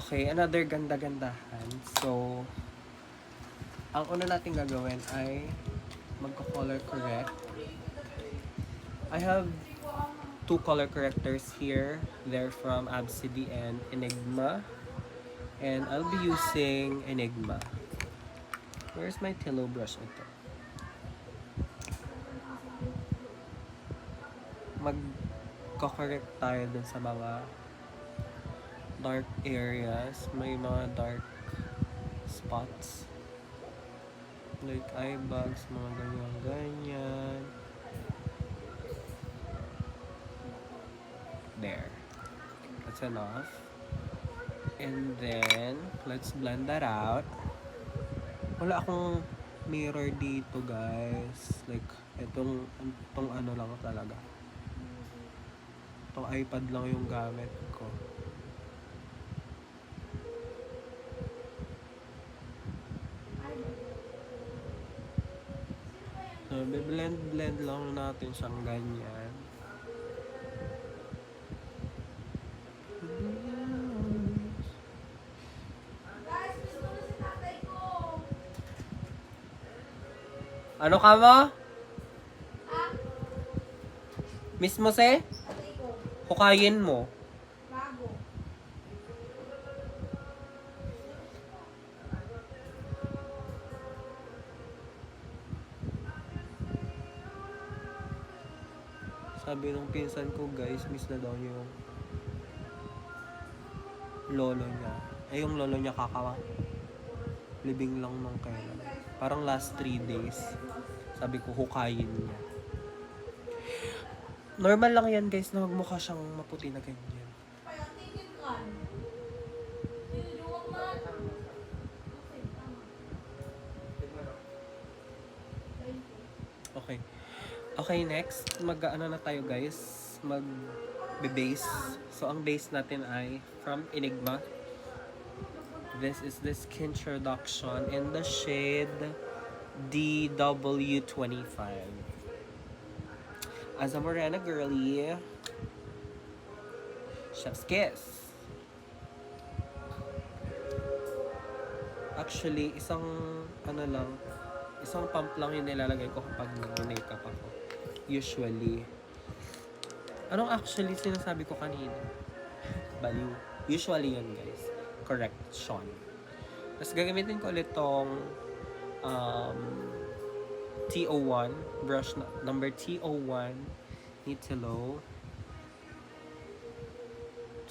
Okay, another ganda-gandahan. So, ang una natin gagawin ay magko-color correct. I have two color correctors here. They're from Absidy and Enigma. And I'll be using Enigma. Where's my Tillo brush ito? Magko-correct tayo dun sa mga dark areas. May mga dark spots. Like eye bags, mga ganyan-ganyan. There. That's enough. And then, let's blend that out. Wala akong mirror dito, guys. Like, itong ano lang talaga. Itong iPad lang yung gamit ko. So, blend lang natin siyang ganyan. Ano ka mo? Miss mo se? Hukayin mo. Sabi nung pinsan ko, guys, miss na daw niya yung lolo niya. Yung lolo niya libing lang nung kailan. Parang last 3 days. Sabi ko, hukayin niya. Normal lang yan, guys, na magmukha siyang maputi na ganyan. Okay. Okay, next, mag-ano na tayo, guys. Mag-base. So, ang base natin ay from Enigma. This is the Skin Introduction in the shade DW25. As a Morena girly, chef's kiss. Actually, isang pump lang yung nilalagay ko kapag nag-makeup ako. Usually. Anong actually sinasabi ko kanina? Baliw. Usually yun, guys. Correction. Tapos gagamitin ko ulit tong T01 brush number T01 ni Tillo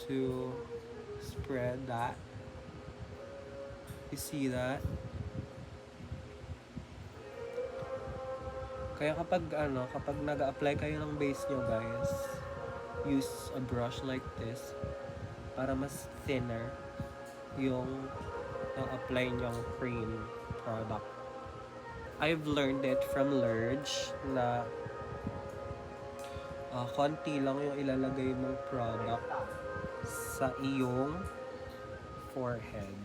to spread that. You see that? Kaya kapag nag-a-apply kayo ng base nyo, guys, use a brush like this para mas thinner yung apply nyong cream product. I've learned it from Lurge na konti lang yung ilalagay mong product sa iyong forehead.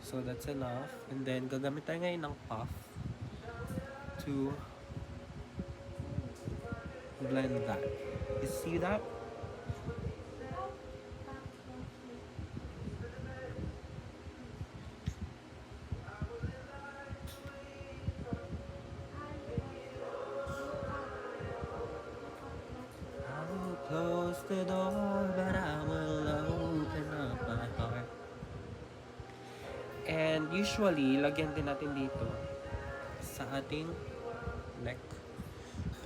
So that's enough. And then gagamit tayo ngayon ng puff to blend that. You see that? I will close the door, but I will open up my heart. And usually, lagyan din natin dito sa ating neck.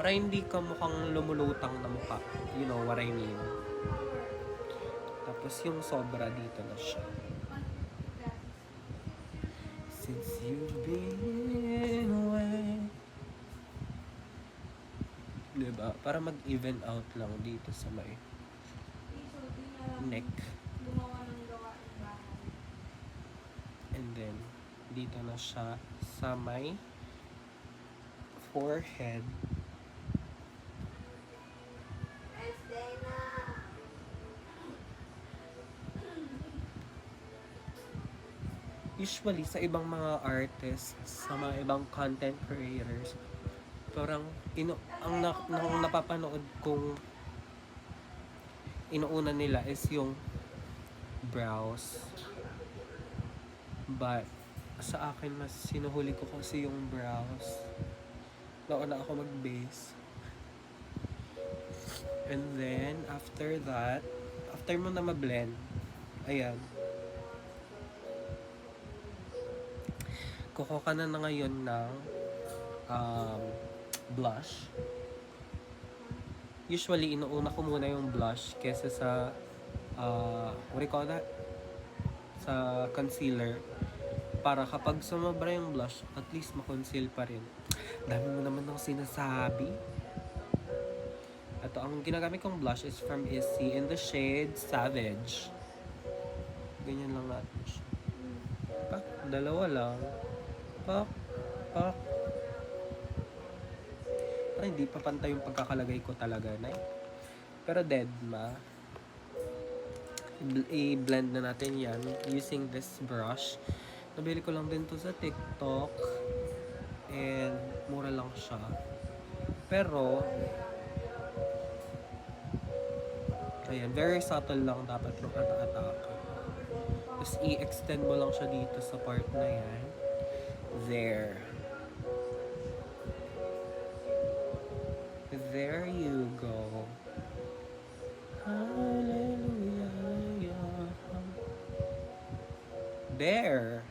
Para hindi ka mukhang lumulutang na mukha. You know what I mean. Tapos yung sobra dito na siya. Since you've been away. Diba? Para mag-even out lang dito sa may neck. And then, dito na siya sa may forehead. Usually, sa ibang mga artists, sa mga ibang content creators, parang ang napapanood kong inuuna nila is yung brows. But, sa akin, mas sinuhuli ko kasi yung brows. Nauna ako mag-base. And then, after that, after mo na ma-blend, ayan, kukuha ka na ngayon ng blush. Usually, inuuna ko muna yung blush kesa sa, what do you call that? Sa concealer. Para kapag sumabra yung blush, at least makonceal pa rin. Dami mo naman ng sinasabi. Ito, ang ginagamit kong blush is from Issey in the shade Savage. Ganyan lang natin siya. Pak, dalawa lang. Pak, pak. Ay, hindi pa pantay yung pagkakalagay ko talaga, na. Pero dead ma. I-blend na natin yan using this brush. Nabili ko lang din to sa TikTok. And mura lang siya. Pero, ayan, very subtle lang dapat yung ata-atake. Tapos i-extend mo lang siya dito sa part na yan. There. There you go. Hallelujah. There.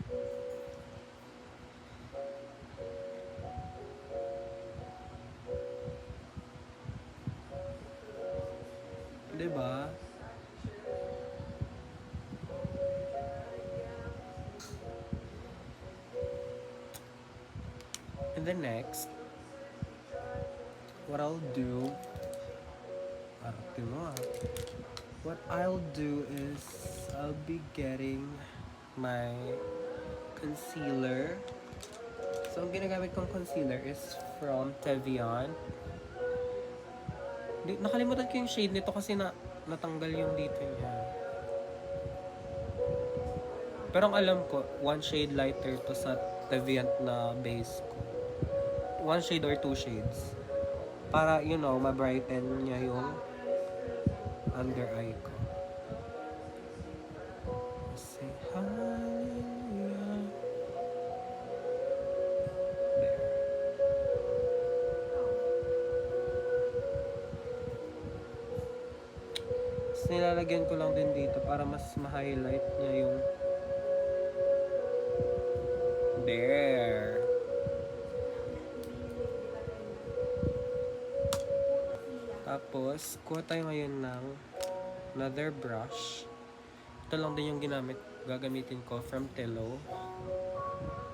Diba? And then next, what I'll do, what I'll do is I'll be getting my concealer. So, ang ginagamit kong concealer is from Tevian. Nakalimutan ko yung shade nito kasi natanggal yung dito niya. Pero ang alam ko, one shade lighter to sa Tevian na base ko. One shade or two shades. Para, ma-brighten niya yung under eye ko. Say hallelujah. There. Tapos nilalagyan ko lang din dito para mas ma-highlight niya yung there. Tapos, kuha tayo ngayon ng another brush. Ito lang din yung gagamitin ko from Tello.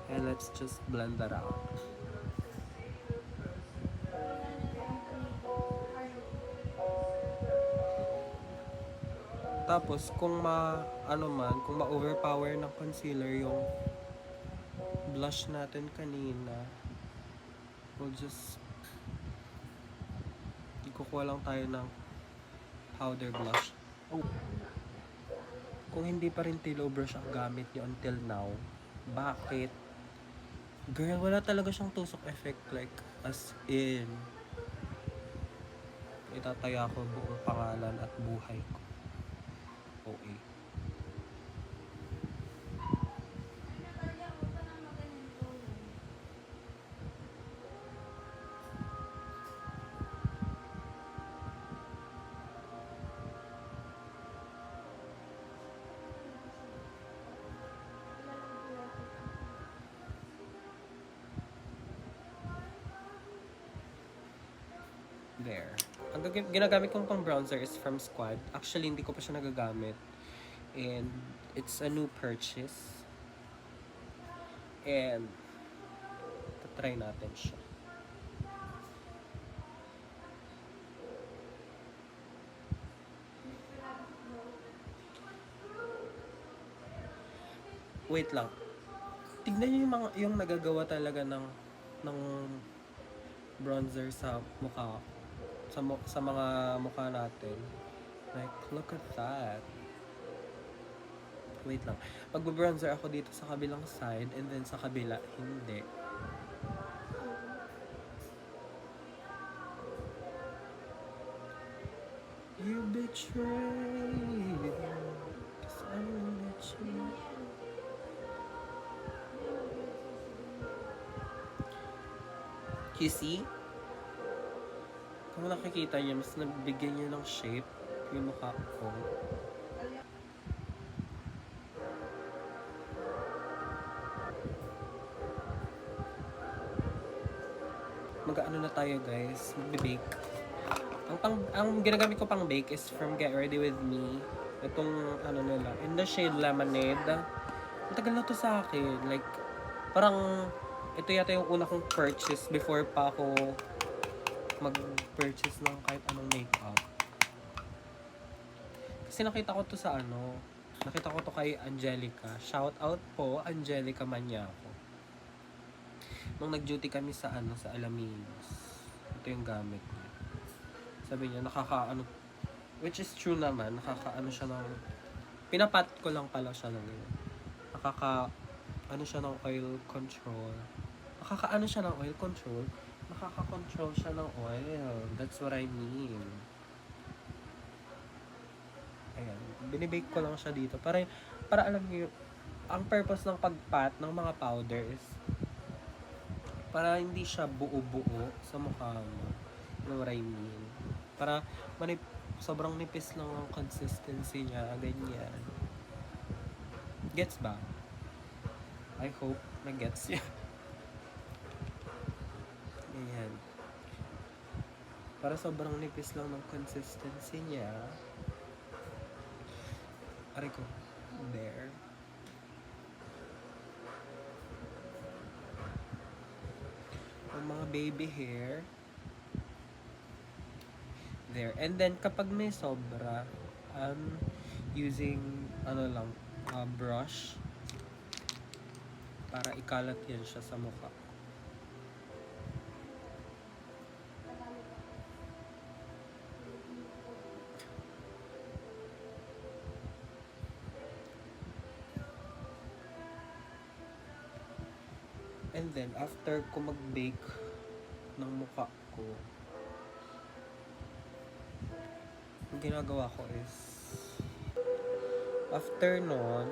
And let's just blend that out. Tapos, kung ma-overpower ng concealer yung blush natin kanina, we'll just kukuha lang tayo ng powder blush. Oh. Kung hindi pa rin Tello brush ang gamit nyo until now, bakit? Girl, wala talaga siyang tusok effect, like, as in, itataya ko buong pangalan at buhay ko. Okay. There. Ang ginagamit kong pang bronzer is from Squad. Actually, hindi ko pa siya nagagamit. And it's a new purchase. And try natin siya. Wait lang. Tignan niyo yung nagagawa talaga ng bronzer sa mukha. Sa mga mukha natin. Like, look at that. Wait lang. Mag-bronzer ako dito sa kabilang side and then sa kabila, hindi. You betrayed, 'cause I let you. You see? Kung nakikita niyo, mas nabigyan niya ng shape yung mukha ko. Mag-ano na tayo guys, magbe-bake. Ang ginagamit ko pang bake is from Get Ready With Me. Itong ano nila, in the shade Lemonade. Ang tagal na to sa akin. Like, parang ito yata yung una kong purchase before pa ako mag-purchase ng kahit anong makeup. Kasi nakita ko to sa ano, nakita ko to kay Angelica. Shout out po, Angelica Maniaco. Nung nag-duty kami sa ano, sa Alaminos. Ito yung gamit niya. Sabi niya, nakakaano, which is true naman, nakakaano siya ng, pinapat ko lang pala siya ng yun. Ano siya ng oil control. Nakakaano siya ng oil control. Nakaka-control siya ng oil. That's what I mean. Ayan. Binibake ko lang siya dito. Para alam niyo, ang purpose ng pagpat ng mga powder is para hindi siya buo-buo sa mukha mo. You know what I mean? Para sobrang nipis lang ang consistency niya. Ganyan. Gets ba? I hope na gets niya. Ayan. Para sobrang nipis lang ng consistency niya. Aray ko. There. Ang mga baby hair. There. And then, kapag may sobra, using, brush. Para ikalat yan siya sa mukha. And then, after ko mag-bake ng mukha ko, ang ginagawa ko is, after nun,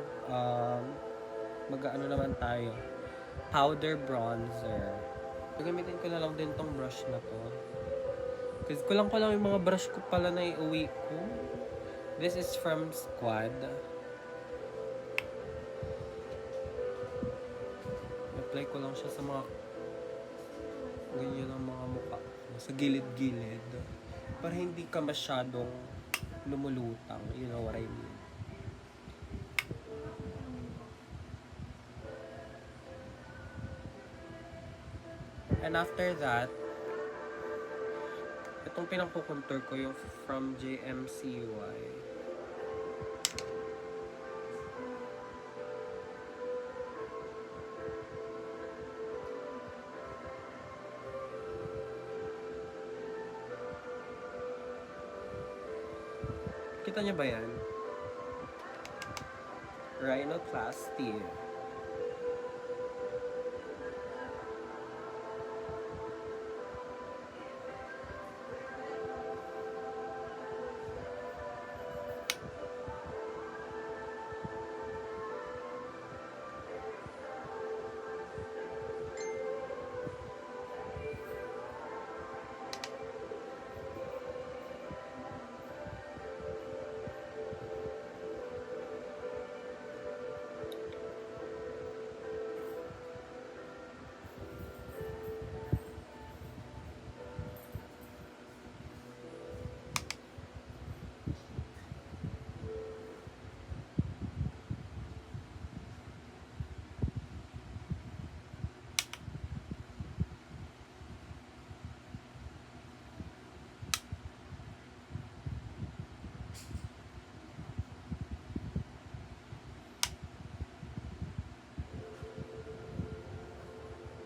mag-ano naman tayo, powder bronzer. Gagamitin ko na lang din tong brush na to. Kasi kulang yung mga brush ko pala na iuwi ko. This is from Squad. Apply ko lang siya sa mga ganyan ang mga mukha ko, sa gilid-gilid. Para hindi ka masyadong lumulutang. You know what I mean? And after that, itong pinangkukontour ko yung from JMCY. Kita niyo ba yan? Rhinoplasty.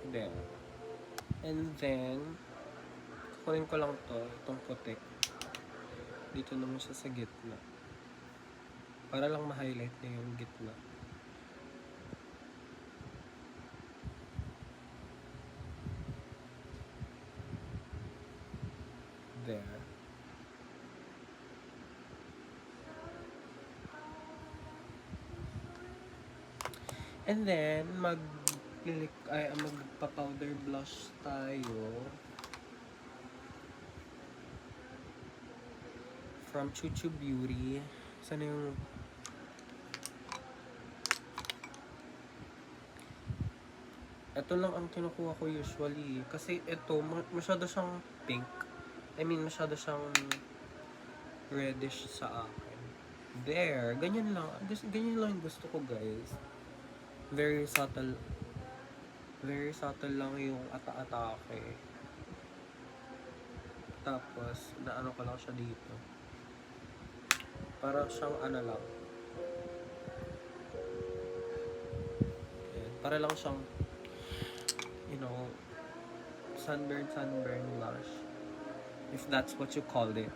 There. And then, kukunin ko lang to, itong puti. Dito naman siya sa gitna. Para lang ma-highlight niya yung gitna. There. And then, magpa-powder blush tayo. From Chuchu Beauty. Sana yung... Ito lang ang kinukuha ko usually. Kasi ito, masyado siyang pink. I mean, masyado siyang reddish sa akin. There. Ganyan lang. Ganyan lang yung gusto ko, guys. Very subtle. Very subtle lang yung ata-atake. Tapos, naano ko lang siya dito. Para siyang ano lang. Ayan. Para lang siyang, you know, sunburn blush. If that's what you call it.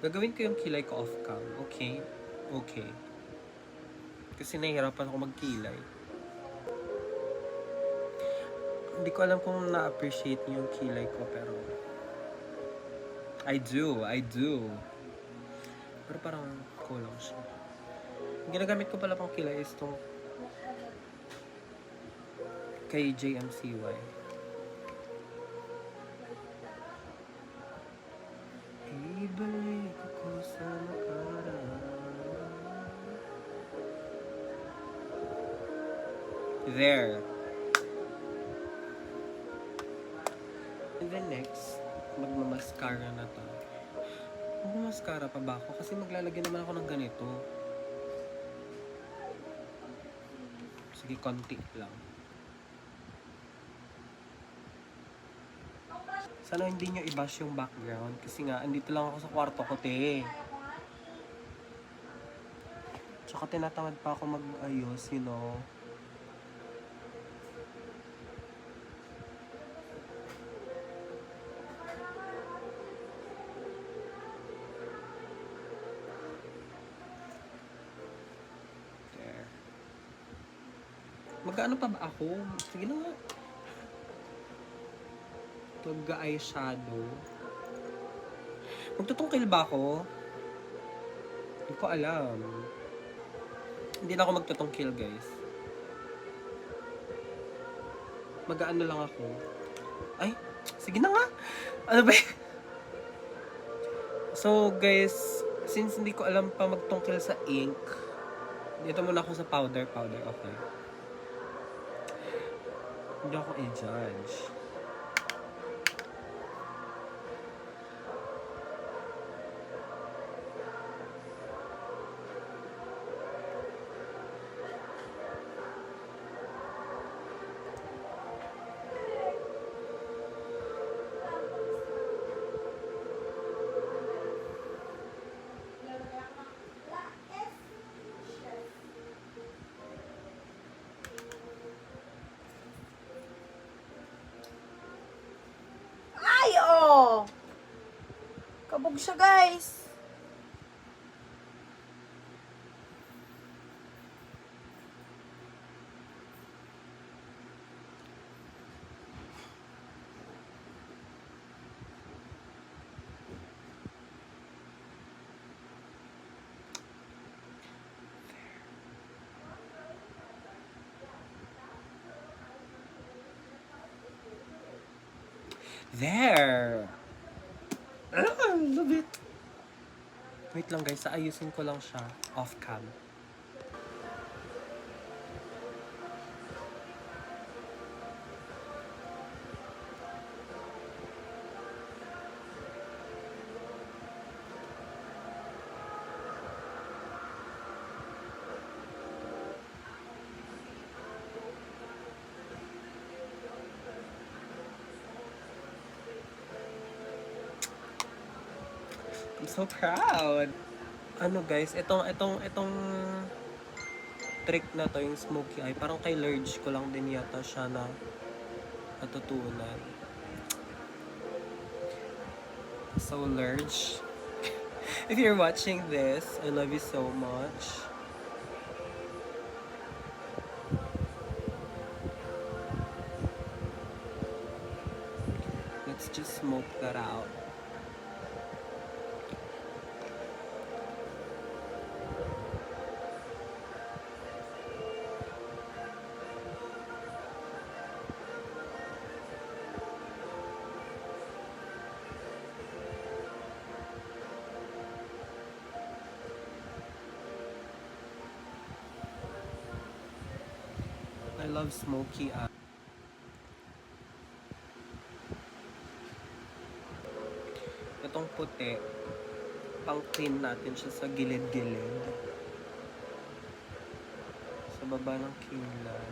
Gagawin ko yung kilay ko off-cam. Okay? Okay. Kasi nahihirapan ako magkilay. Hindi ko alam kung na-appreciate niyo yung kilay ko, pero I do. Pero parang kulang siya. Yung ginagamit ko pala pang kilay is itong kay JMCY. Ibalik ako sa nakaraan. There. And then next, magmamaskara na to. Magmamaskara pa ba ako? Kasi maglalagyan naman ako ng ganito. Sige, konti lang. Sana hindi nyo i-bash yung background. Kasi nga, andito lang ako sa kwarto ko, te. Tsaka tinatamad pa ako mag-ayos, you know. There. Mag-ano pa ba ako? Sige na nga. Mag-eyeshadow. Magtutungkil ba ako? Hindi ko alam. Hindi na ako magtutungkil, guys. Mag-ano lang ako. Ay, sige na nga. Ano ba? So, guys, since hindi ko alam pa magtungkil sa ink, dito muna ako sa powder. Okay. Hindi ako i-judge. Ay, oh! Kabog siya, guys. There! Love it! Wait lang, guys. Ayusin ko lang siya off-cam. I'm so proud. Ano guys, itong trick na to, yung smoky eye, parang kay Lurge ko lang din yata siya na natutunan. So Lurge, if you're watching this, I love you so much. Let's just smoke that out. I love smoky eye. Itong puti, pang clean natin siya sa gilid-gilid. Sa baba ng kilay.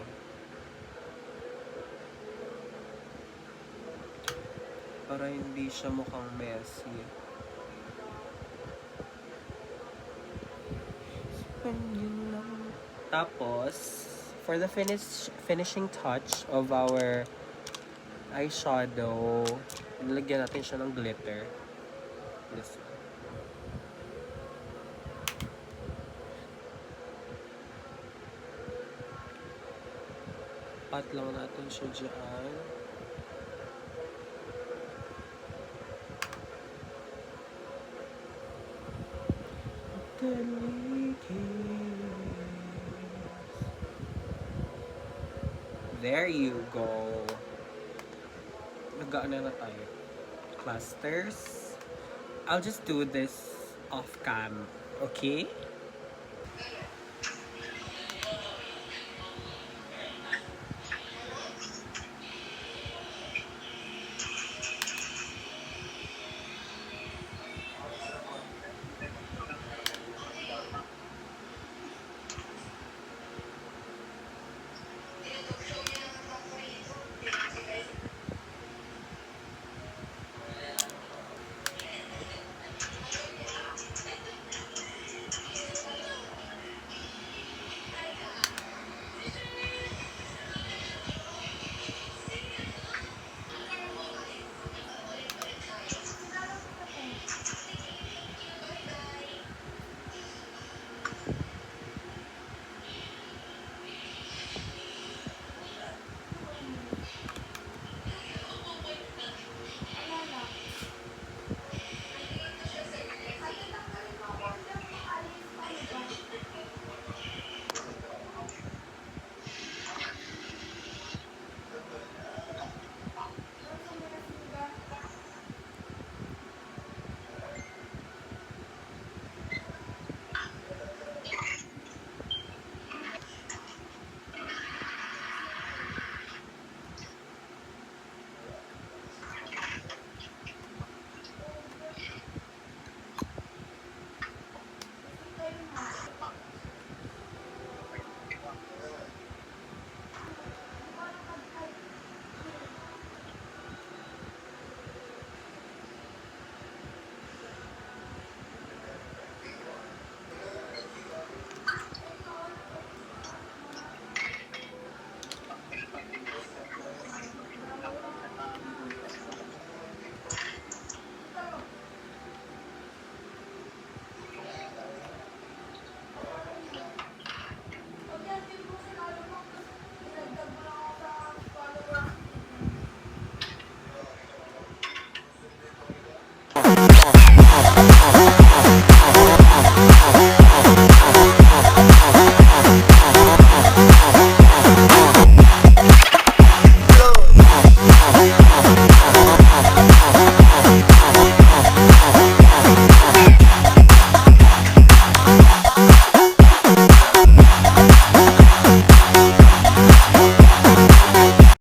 Para hindi siya mukhang messy. Tapos, for the finishing touch of our eyeshadow, nilagyan natin siya ng glitter. This one. Pat lang natin siya dyan. There you go. Nag-ano na tayo. Clusters. I'll just do this off cam. Okay?